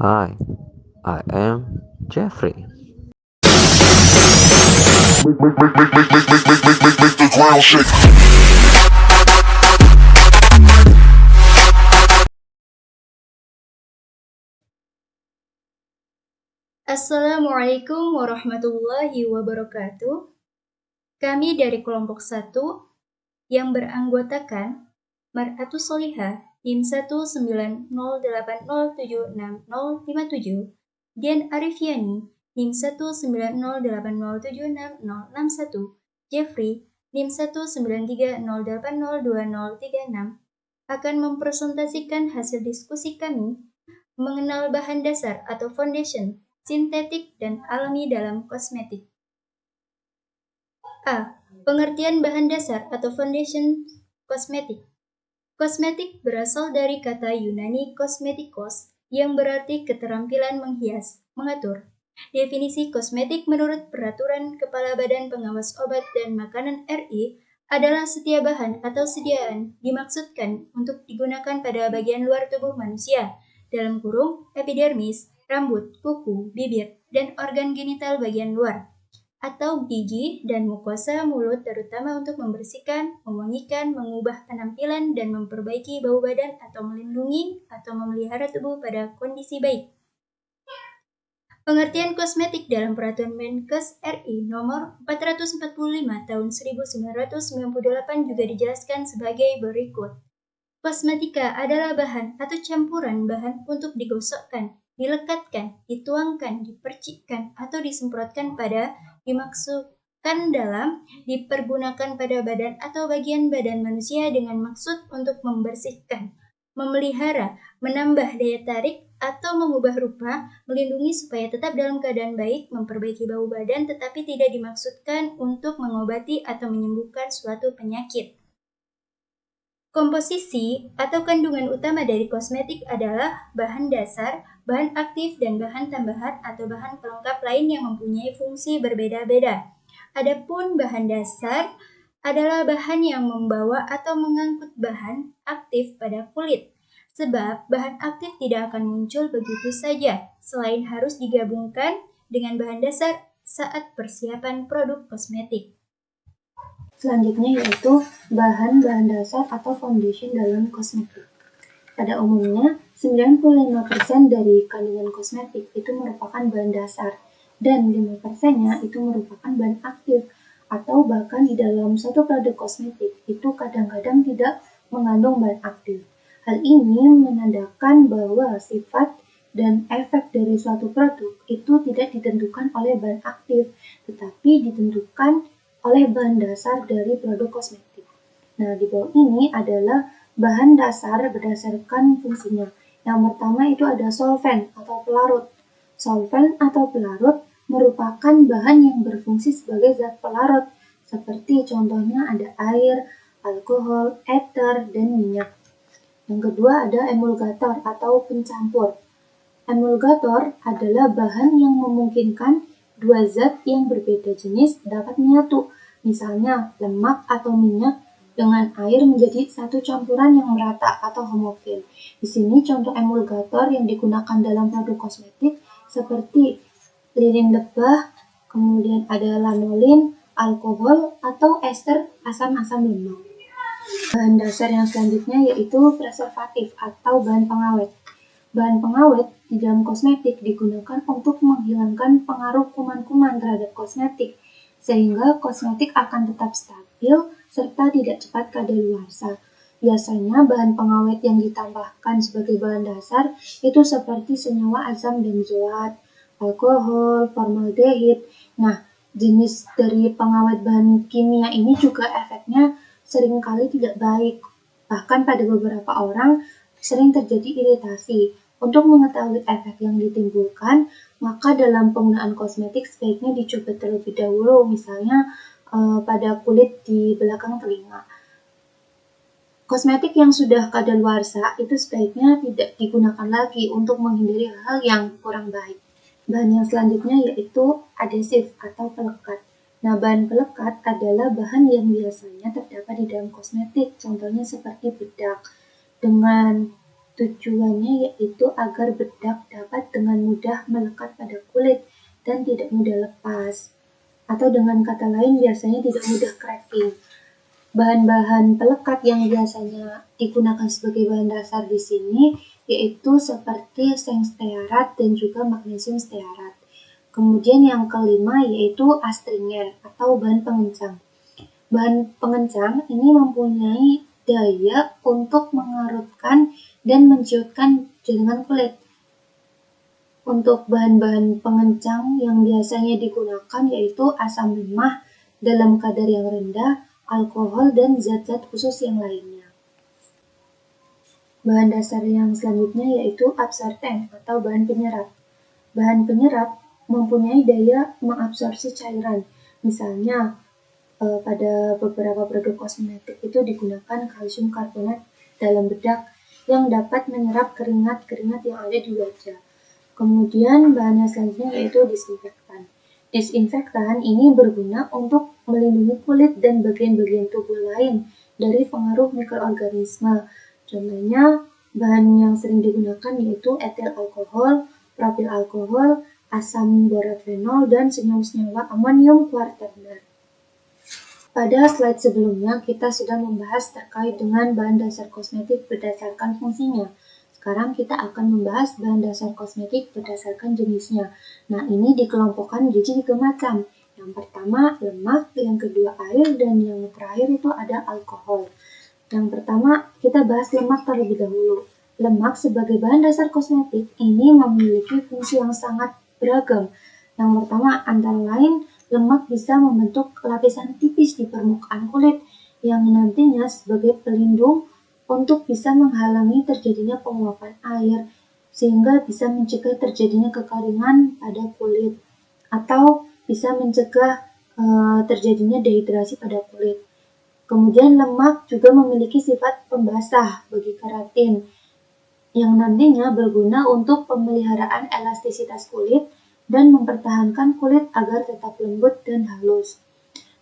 Hi, I am Jeffrey. Make the ground shake. Assalamualaikum warahmatullahi wabarakatuh. Kami dari kelompok 1 yang beranggotakan Mar'atus Solihah NIM 19080760057, Dian Arifiani NIM 19080706061, Jeffrey NIM 19308020036 akan mempresentasikan hasil diskusi kami mengenal bahan dasar atau foundation sintetik dan alami dalam kosmetik. A. Pengertian bahan dasar atau foundation kosmetik. Kosmetik berasal dari kata Yunani kosmetikos yang berarti keterampilan menghias, mengatur. Definisi kosmetik menurut Peraturan Kepala Badan Pengawas Obat dan Makanan RI adalah setiap bahan atau sediaan dimaksudkan untuk digunakan pada bagian luar tubuh manusia, dalam kurung epidermis, rambut, kuku, bibir, dan organ genital bagian luar, atau gigi dan mukosa mulut terutama untuk membersihkan, mewangikan, mengubah penampilan, dan memperbaiki bau badan atau melindungi atau memelihara tubuh pada kondisi baik. Pengertian kosmetik dalam Peraturan Menkes RI nomor 445 tahun 1998 juga dijelaskan sebagai berikut. Kosmetika adalah bahan atau campuran bahan untuk digosokkan, dilekatkan, dituangkan, dipercikkan, atau disemprotkan pada, dimaksudkan dalam, dipergunakan pada badan atau bagian badan manusia dengan maksud untuk membersihkan, memelihara, menambah daya tarik, atau mengubah rupa, melindungi supaya tetap dalam keadaan baik, memperbaiki bau badan, tetapi tidak dimaksudkan untuk mengobati atau menyembuhkan suatu penyakit. Komposisi atau kandungan utama dari kosmetik adalah bahan dasar, bahan aktif, dan bahan tambahan atau bahan pelengkap lain yang mempunyai fungsi berbeda-beda. Adapun bahan dasar adalah bahan yang membawa atau mengangkut bahan aktif pada kulit, sebab bahan aktif tidak akan muncul begitu saja, selain harus digabungkan dengan bahan dasar saat persiapan produk kosmetik. Selanjutnya yaitu bahan-bahan dasar atau foundation dalam kosmetik. Pada umumnya, 95% dari kandungan kosmetik itu merupakan bahan dasar dan 5%-nya itu merupakan bahan aktif, atau bahkan di dalam satu produk kosmetik itu kadang-kadang tidak mengandung bahan aktif. Hal ini menandakan bahwa sifat dan efek dari suatu produk itu tidak ditentukan oleh bahan aktif, tetapi ditentukan oleh bahan dasar dari produk kosmetik. Nah, di bawah ini adalah bahan dasar berdasarkan fungsinya. Yang pertama itu ada solvent atau pelarut. Solvent atau pelarut merupakan bahan yang berfungsi sebagai zat pelarut, seperti contohnya ada air, alkohol, ether, dan minyak. Yang kedua ada emulgator atau pencampur. Emulgator adalah bahan yang memungkinkan dua zat yang berbeda jenis dapat menyatu, misalnya lemak atau minyak dengan air menjadi satu campuran yang merata atau homogen. Di sini contoh emulgator yang digunakan dalam produk kosmetik seperti lilin lebah, kemudian ada lanolin, alkohol, atau ester asam-asam lemak. Bahan dasar yang selanjutnya yaitu preservatif atau bahan pengawet. Bahan pengawet di dalam kosmetik digunakan untuk menghilangkan pengaruh kuman-kuman terhadap kosmetik, sehingga kosmetik akan tetap stabil serta tidak cepat kadaluarsa. Biasanya bahan pengawet yang ditambahkan sebagai bahan dasar itu seperti senyawa asam benzoat, alkohol, formaldehid. Nah, jenis dari pengawet bahan kimia ini juga efeknya seringkali tidak baik. Bahkan pada beberapa orang sering terjadi iritasi. Untuk mengetahui efek yang ditimbulkan, maka dalam penggunaan kosmetik sebaiknya dicoba terlebih dahulu, misalnya pada kulit di belakang telinga. Kosmetik yang sudah kadaluarsa itu sebaiknya tidak digunakan lagi untuk menghindari hal yang kurang baik. Bahan yang selanjutnya yaitu adhesif atau pelekat. Nah, bahan pelekat adalah bahan yang biasanya terdapat di dalam kosmetik, contohnya seperti bedak. Dengan Tujuannya yaitu agar bedak dapat dengan mudah melekat pada kulit dan tidak mudah lepas. Atau dengan kata lain biasanya tidak mudah cracking. Bahan-bahan pelekat yang biasanya digunakan sebagai bahan dasar di sini yaitu seperti seng stearat dan juga magnesium stearat. Kemudian yang kelima yaitu astringen atau bahan pengencang. Bahan pengencang ini mempunyai daya untuk mengerutkan dan menciutkan jaringan kulit. Untuk bahan-bahan pengencang yang biasanya digunakan yaitu asam lemah dalam kadar yang rendah, alkohol, dan zat-zat khusus yang lainnya. Bahan dasar yang selanjutnya yaitu absorben atau bahan penyerap. Bahan penyerap mempunyai daya mengabsorpsi cairan. Misalnya, pada beberapa produk kosmetik itu digunakan kalsium karbonat dalam bedak yang dapat menyerap keringat-keringat yang ada di wajah. Kemudian bahan selanjutnya yaitu disinfektan. Disinfektan ini berguna untuk melindungi kulit dan bagian-bagian tubuh lain dari pengaruh mikroorganisme. Contohnya, bahan yang sering digunakan yaitu etil alkohol, propil alkohol, asam borofenol, dan senyawa amonium kuarterner. Pada slide sebelumnya, kita sudah membahas terkait dengan bahan dasar kosmetik berdasarkan fungsinya. Sekarang kita akan membahas bahan dasar kosmetik berdasarkan jenisnya. Nah, ini dikelompokkan jadi 3 macam. Yang pertama lemak, yang kedua air, dan yang terakhir itu ada alkohol. Yang pertama, kita bahas lemak terlebih dahulu. Lemak sebagai bahan dasar kosmetik ini memiliki fungsi yang sangat beragam. Yang pertama, antara lain, lemak bisa membentuk lapisan tipis di permukaan kulit yang nantinya sebagai pelindung untuk bisa menghalangi terjadinya penguapan air, sehingga bisa mencegah terjadinya kekeringan pada kulit, atau bisa mencegah terjadinya dehidrasi pada kulit. Kemudian lemak juga memiliki sifat pembasah bagi keratin, yang nantinya berguna untuk pemeliharaan elastisitas kulit dan mempertahankan kulit agar tetap lembut dan halus.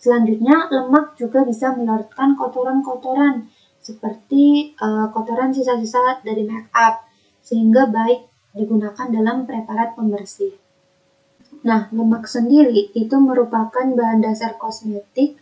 Selanjutnya, lemak juga bisa melarutkan kotoran-kotoran seperti kotoran sisa-sisa dari make up, sehingga baik digunakan dalam preparat pembersih. Nah, lemak sendiri itu merupakan bahan dasar kosmetik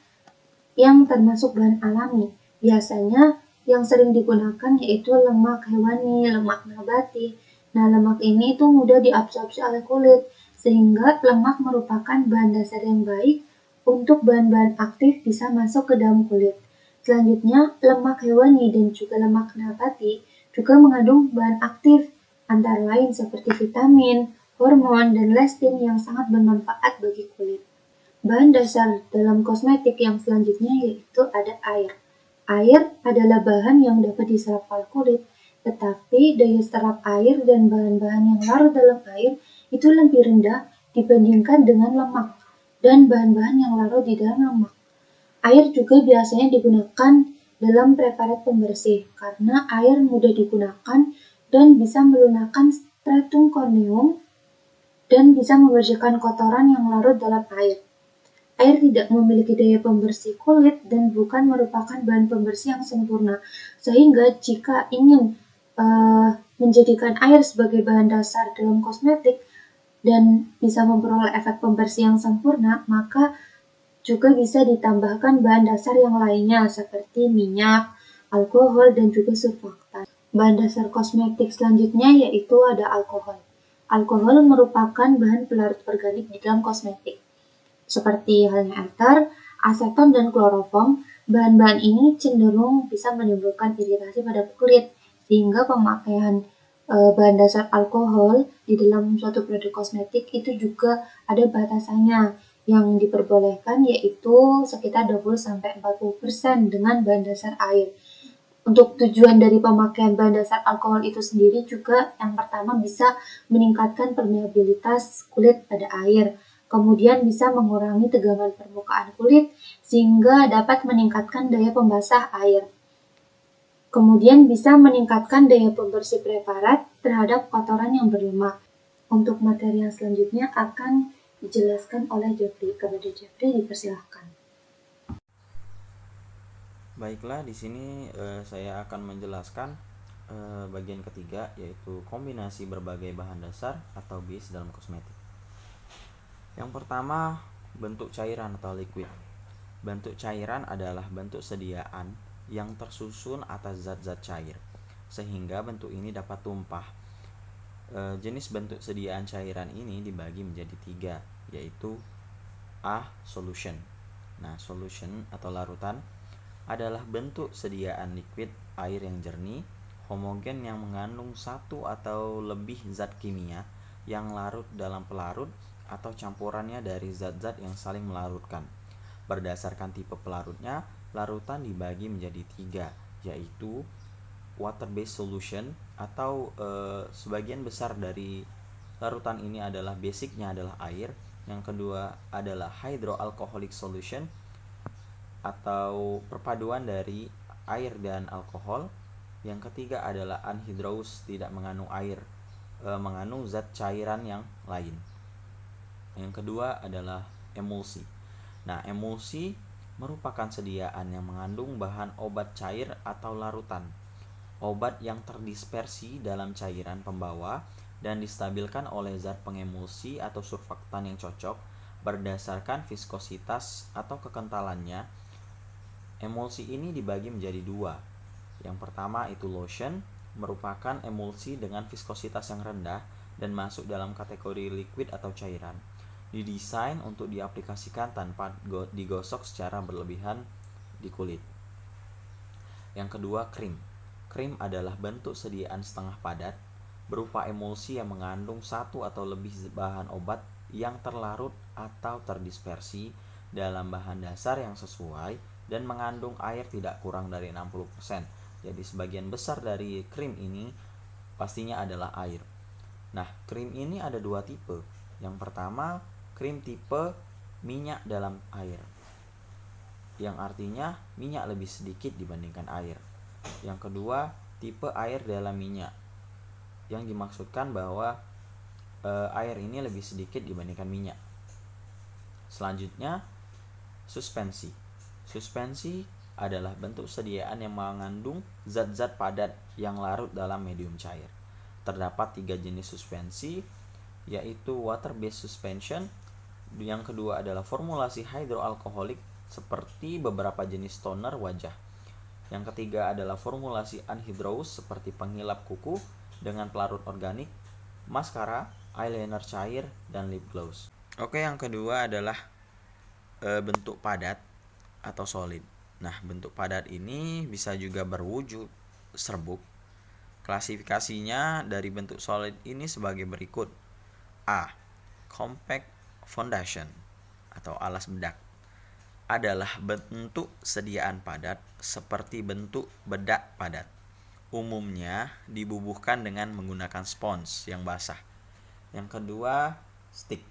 yang termasuk bahan alami. Biasanya yang sering digunakan yaitu lemak hewani, lemak nabati. Nah, lemak ini itu mudah diabsorpsi oleh kulit, sehingga lemak merupakan bahan dasar yang baik untuk bahan-bahan aktif bisa masuk ke dalam kulit. Selanjutnya, lemak hewani dan juga lemak nabati juga mengandung bahan aktif, antara lain seperti vitamin, hormon, dan lectin yang sangat bermanfaat bagi kulit. Bahan dasar dalam kosmetik yang selanjutnya yaitu ada air. Air adalah bahan yang dapat diserap oleh kulit, tetapi daya serap air dan bahan-bahan yang larut dalam air itu lebih rendah dibandingkan dengan lemak dan bahan-bahan yang larut di dalam lemak. Air juga biasanya digunakan dalam preparat pembersih karena air mudah digunakan dan bisa melunakkan stratum corneum dan bisa membersihkan kotoran yang larut dalam air. Air tidak memiliki daya pembersih kulit dan bukan merupakan bahan pembersih yang sempurna, sehingga jika ingin menjadikan air sebagai bahan dasar dalam kosmetik dan bisa memperoleh efek pembersih yang sempurna, maka juga bisa ditambahkan bahan dasar yang lainnya seperti minyak, alkohol, dan juga surfaktan. Bahan dasar kosmetik selanjutnya yaitu ada alkohol. Alkohol merupakan bahan pelarut organik di dalam kosmetik. Seperti halnya ether, aseton, dan kloroform, bahan-bahan ini cenderung bisa menimbulkan iritasi pada kulit, sehingga pemakaian bahan dasar alkohol di dalam suatu produk kosmetik itu juga ada batasannya. Yang diperbolehkan yaitu sekitar 20-40% dengan bahan dasar air. Untuk tujuan dari pemakaian bahan dasar alkohol itu sendiri juga yang pertama bisa meningkatkan permeabilitas kulit pada air. Kemudian bisa mengurangi tegangan permukaan kulit sehingga dapat meningkatkan daya pembasah air. Kemudian bisa meningkatkan daya pembersih preparat terhadap kotoran yang berlemak. Untuk materi yang selanjutnya akan dijelaskan oleh Jeffrey. Kepada Jeffrey dipersilahkan. Baiklah, di sini saya akan menjelaskan bagian ketiga, yaitu kombinasi berbagai bahan dasar atau base dalam kosmetik. Yang pertama, bentuk cairan atau liquid. Bentuk cairan adalah bentuk sediaan yang tersusun atas zat-zat cair, sehingga bentuk ini dapat tumpah. Jenis bentuk sediaan cairan ini dibagi menjadi 3, yaitu A. Solution. Nah, solution atau larutan adalah bentuk sediaan liquid air yang jernih, homogen yang mengandung satu atau lebih zat kimia yang larut dalam pelarut atau campurannya dari zat-zat yang saling melarutkan. Berdasarkan tipe pelarutnya, larutan dibagi menjadi 3, yaitu water based solution atau sebagian besar dari larutan ini adalah basicnya adalah air. Yang kedua adalah hydroalcoholic solution atau perpaduan dari air dan alkohol. Yang ketiga adalah anhydrous, tidak mengandung air, mengandung zat cairan yang lain. Yang kedua adalah emulsi. Nah, emulsi merupakan sediaan yang mengandung bahan obat cair atau larutan. Obat yang terdispersi dalam cairan pembawa dan distabilkan oleh zat pengemulsi atau surfaktan yang cocok berdasarkan viskositas atau kekentalannya. Emulsi ini dibagi menjadi 2. Yang pertama itu lotion, merupakan emulsi dengan viskositas yang rendah dan masuk dalam kategori liquid atau cairan. Didesain untuk diaplikasikan tanpa digosok secara berlebihan di kulit. Yang kedua, krim. Krim adalah bentuk sediaan setengah padat, berupa emulsi yang mengandung satu atau lebih bahan obat yang terlarut atau terdispersi dalam bahan dasar yang sesuai dan mengandung air tidak kurang dari 60%. Jadi sebagian besar dari krim ini pastinya adalah air. Nah, krim ini ada 2 tipe. Yang pertama, krim tipe minyak dalam air, yang artinya minyak lebih sedikit dibandingkan air. Yang kedua, tipe air dalam minyak, yang dimaksudkan bahwa air ini lebih sedikit dibandingkan minyak. Selanjutnya, suspensi. Suspensi adalah bentuk sediaan yang mengandung zat-zat padat yang larut dalam medium cair. Terdapat 3 jenis suspensi, yaitu water based suspension. Yang kedua adalah formulasi hydroalkoholik seperti beberapa jenis toner wajah. Yang ketiga adalah formulasi anhydrous seperti penghilap kuku dengan pelarut organik, maskara, eyeliner cair, dan lip gloss. Oke, yang kedua adalah bentuk padat atau solid. Nah, bentuk padat ini bisa juga berwujud serbuk. Klasifikasinya dari bentuk solid ini sebagai berikut. A. Compact foundation atau alas bedak adalah bentuk sediaan padat seperti bentuk bedak padat. Umumnya dibubuhkan dengan menggunakan spons yang basah. Yang kedua, stick.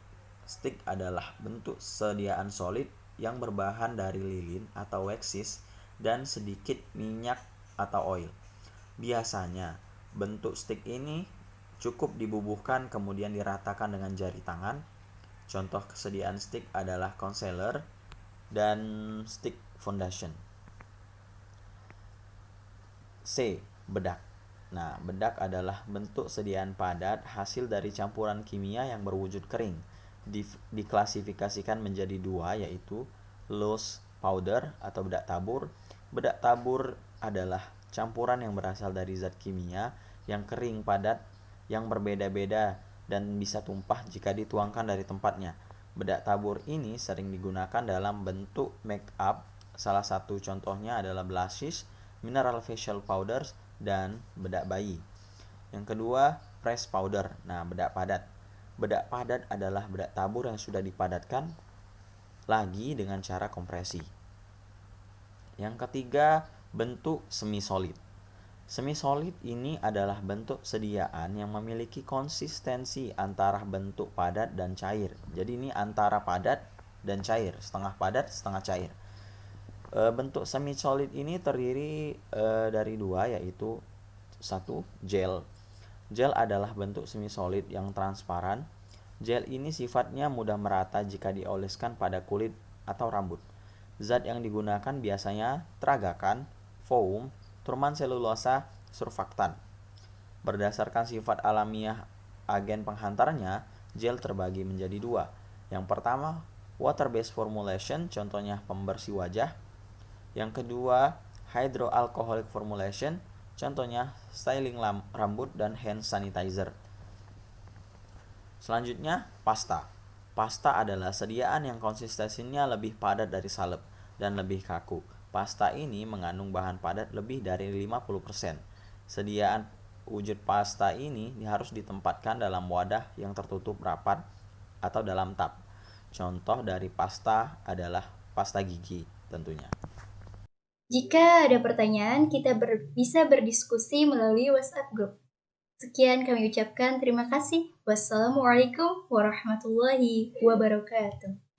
Stick adalah bentuk sediaan solid yang berbahan dari lilin atau waxis dan sedikit minyak atau oil. Biasanya, bentuk stick ini cukup dibubuhkan kemudian diratakan dengan jari tangan. Contoh kesediaan stick adalah concealer dan stick foundation. C. Bedak. Nah, bedak adalah bentuk sediaan padat hasil dari campuran kimia yang berwujud kering. Diklasifikasikan menjadi 2, yaitu loose powder atau bedak tabur. Bedak tabur adalah campuran yang berasal dari zat kimia yang kering padat yang berbeda-beda dan bisa tumpah jika dituangkan dari tempatnya. Bedak tabur ini sering digunakan dalam bentuk make up. Salah satu contohnya adalah blushes, mineral facial powders, dan bedak bayi. Yang kedua, press powder. Nah, bedak padat. Bedak padat adalah bedak tabur yang sudah dipadatkan lagi dengan cara kompresi. Yang ketiga, bentuk semi solid. Semi solid ini adalah bentuk sediaan yang memiliki konsistensi antara bentuk padat dan cair. Jadi ini antara padat dan cair, setengah padat, setengah cair. Bentuk semi solid ini terdiri dari 2, yaitu 1, gel. Gel adalah bentuk semi solid yang transparan. Gel ini sifatnya mudah merata jika dioleskan pada kulit atau rambut. Zat yang digunakan biasanya teragakan, foam, turman selulosa, surfaktan. Berdasarkan sifat alamiah agen penghantarnya, gel terbagi menjadi dua. Yang pertama, water-based formulation, contohnya pembersih wajah. Yang kedua, hydroalcoholic formulation, contohnya styling rambut dan hand sanitizer. Selanjutnya, pasta. Pasta adalah sediaan yang konsistensinya lebih padat dari salep dan lebih kaku. Pasta ini mengandung bahan padat lebih dari 50%. Sediaan wujud pasta ini harus ditempatkan dalam wadah yang tertutup rapat atau dalam tub. Contoh dari pasta adalah pasta gigi tentunya. Jika ada pertanyaan, kita bisa berdiskusi melalui WhatsApp group. Sekian kami ucapkan terima kasih. Wassalamualaikum warahmatullahi wabarakatuh.